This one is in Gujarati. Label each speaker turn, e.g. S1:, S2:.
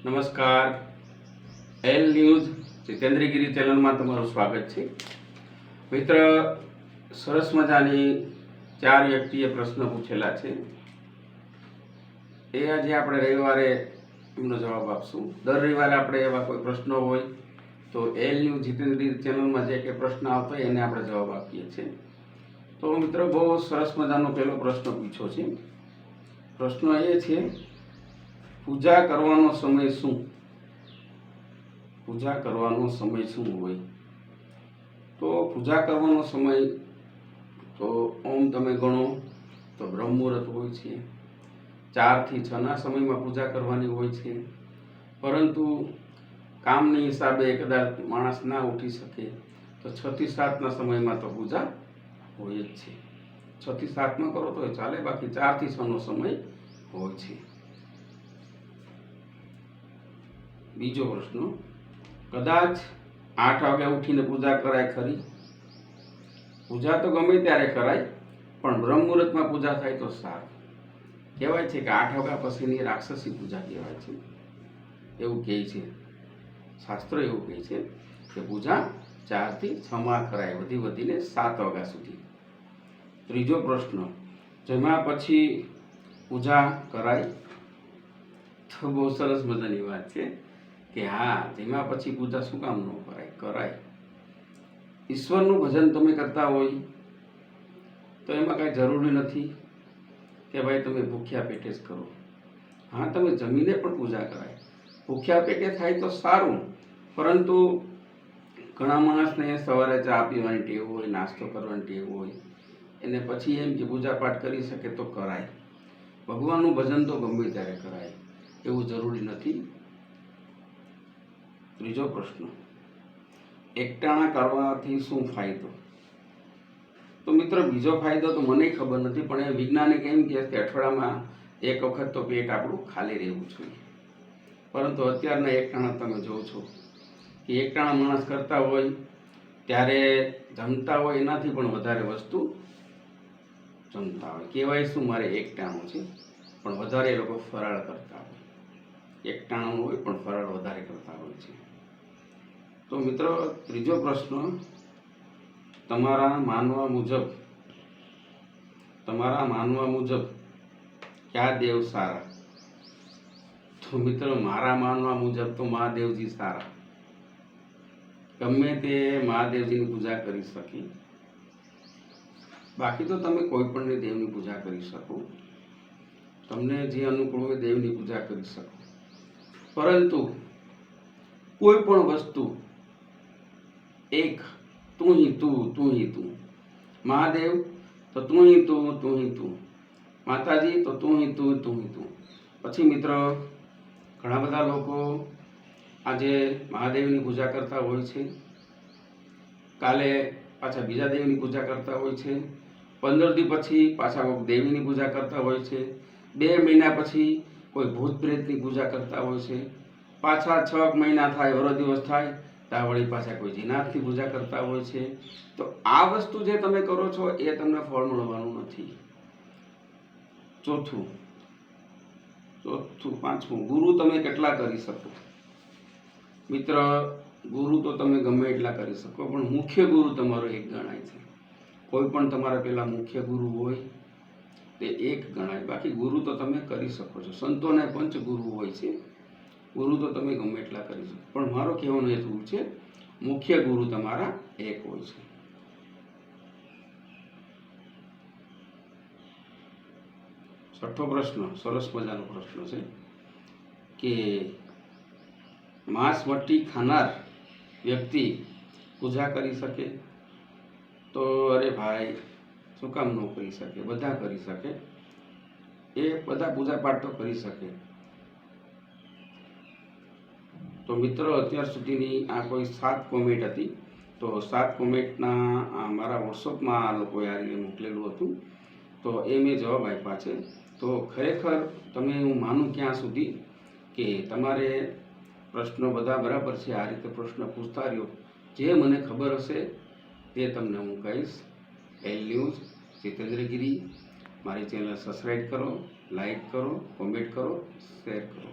S1: નમસ્કાર. એલ ન્યૂઝ જીતેન્દ્રગીરી ચેનલમાં તમારું સ્વાગત છે. મિત્ર, સરસ મજાની 4 વ્યક્તિએ પ્રશ્ન પૂછેલા છે. એ આજે આપણે રવિવારે એમનો જવાબ આપશું. દર રવિવારે આપણે એવા કોઈ પ્રશ્નો હોય તો એલ ન્યૂઝ જીતેન્દ્રગીરી ચેનલમાં જે કંઈ પ્રશ્ન આવતો હોય એને આપણે જવાબ આપીએ છીએ. તો મિત્રો, બહુ સરસ મજાનો પહેલો પ્રશ્ન પૂછ્યો છે. પ્રશ્ન એ છે, પૂજા કરવાનો સમય શું? પૂજા કરવાનો સમય શું હોય? તો પૂજા કરવાનો સમય તો ઓમ તમે ગણો તો બ્રહ્મ મુહૂર્ત હોય છે. 4 થી 6ના સમયમાં પૂજા કરવાની હોય છે. પરંતુ કામની હિસાબે કદાચ માણસ ના ઉઠી શકે તો 6 થી 7ના સમયમાં તો પૂજા હોય જ છે. 6 થી 7માં કરો તો ચાલે, બાકી 4 થી 6નો સમય હોય છે. બીજો પ્રશ્ન, કદાચ 8 વાગે ઉઠીને પૂજા કરાય ખરી? પૂજા તો ગમે ત્યારે કરાય, પણ બ્રહ્મ મુહૂર્તમાં પૂજા થાય તો સારું. કહેવાય છે કે 8 વાગ્યા પછીની રાક્ષસી પૂજા કહેવાય છે, એવું કહે છે શાસ્ત્રો. એવું કહે છે કે પૂજા 4 થી 6માં કરાય, વધીને 7 વાગ્યા સુધી. ત્રીજો પ્રશ્ન, જમ્યા પછી પૂજા કરાય? તો બહુ સરસ મજાની વાત છે કે હા, જમ્યા પછી પૂજા શું કામ ન કરાય? કરાય. ઈશ્વરનું ભજન તમે કરતા હોય તો એમાં કાંઈ જરૂરી નથી કે ભાઈ તમે ભૂખ્યા પેટે જ કરો. હા, તમે જમીને પણ પૂજા કરાય. ભૂખ્યા પેટે થાય તો સારું, પરંતુ ઘણા માણસને સવારે ચા પીવાની ટેવ હોય, નાસ્તો કરવાની ટેવ હોય, એને પછી એમ કે પૂજા પાઠ કરી શકે તો કરાય. ભગવાનનું ભજન તો ગમે ત્યારે કરાય, એવું જરૂરી નથી. ત્રીજો પ્રશ્ન, એકટાણા કરવાથી શું ફાયદો? તો મિત્રો, બીજો ફાયદો તો મને ખબર નથી, પણ એ વૈજ્ઞાનિક એમ કહે કે અઠવાડિયામાં એક વખત તો પેટ આપણું ખાલી રહેવું જોઈએ. પરંતુ અત્યારના એકટાણા તમે જોવો છો કે એકટાણા માણસ કરતા હોય ત્યારે જમતા હોય એનાથી પણ વધારે વસ્તુ જમતા હોય. કહેવાય શું, મારે એકટાણું છે, પણ વધારે એ લોકો ફરાળ કરતા હોય. એકટાણું હોય પણ ફરાળ વધારે કરતા હોય છે. તો મિત્રો, ત્રીજો પ્રશ્ન, તમારા માનવા મુજબ કયા દેવ સારા? તો મિત્રો, મારા માનવા મુજબ તો મહાદેવજી સારા. ગમે તે મહાદેવજીની પૂજા કરી શકી. બાકી તો તમે કોઈ પણ દેવની પૂજા કરી શકો, તમને જે અનુકૂળ હોય દેવની પૂજા કરી શકો. પરંતુ કોઈ પણ વસ્તુ એક, તું ही તું. મહાદેવ તો તું ही તું. માતાજી તો તું ही તું. પછી મિત્ર, ઘણા બધા લોકો આજે મહાદેવની પૂજા કરતા હોય છે, કાલે પાછા બીજા દેવની પૂજા કરતા હોય છે, 15 દી પછી પાછા કોઈ દેવીની પૂજા કરતા હોય છે, 2 મહિના પછી કોઈ ભૂત પ્રેતની પૂજા કરતા હોય છે, પાછા 6 મહિના થાય, વરો દિવસ થાય ત્યાં વળી પાછા કોઈ જીનાથની પૂજા કરતા હોય છે. તો આ વસ્તુ જે તમે કરો છો એ તમને ફળ મળવાનું નથી. ચોથું, પાંચમું, ગુરુ તમે કેટલા કરી શકો? મિત્ર, ગુરુ તો તમે ગમે એટલા કરી શકો, પણ મુખ્ય ગુરુ તમારો એક ગણાય છે. કોઈ પણ તમારા પેલા મુખ્ય ગુરુ હોય તે એક ગણાય, બાકી ગુરુ તો તમે કરી શકો છો. સંતોને 5 ગુરુ હોય છે. ગુરુ તો તમે ગમે એટલા કરી શકો, પણ મારો કહેવાનો હેતુ છે મુખ્ય ગુરુ તમારા એક હોય છે. છઠ્ઠો પ્રશ્ન, સરસ મજાનો પ્રશ્ન છે કે માંસ મટ્ટી ખાનાર વ્યક્તિ પૂજા કરી શકે? તો અરે ભાઈ, શું કામ ન કરી શકે? બધા કરી શકે. એ બધા પૂજા પાઠ તો કરી શકે. તો મિત્રો, અત્યાર સુધીની આ કોઈ 7 કોમેન્ટ હતી. તો 7 કોમેન્ટના મારા વોટ્સઅપમાં આ લોકોએ આ રીતે મોકલેલું હતું, તો એ મેં જવાબ આપ્યા છે. તો ખરેખર તમે, હું માનું ક્યાં સુધી કે તમારે પ્રશ્નો બધા બરાબર છે. આ રીતે પ્રશ્ન પૂછતા રહ્યો, જે મને ખબર હશે તે તમને હું કહીશ. એલ ન્યૂઝ જીતેન્દ્રગીરી, મારી ચેનલ સબસ્ક્રાઈબ કરો, લાઈક કરો, કોમેન્ટ કરો, શેર કરો.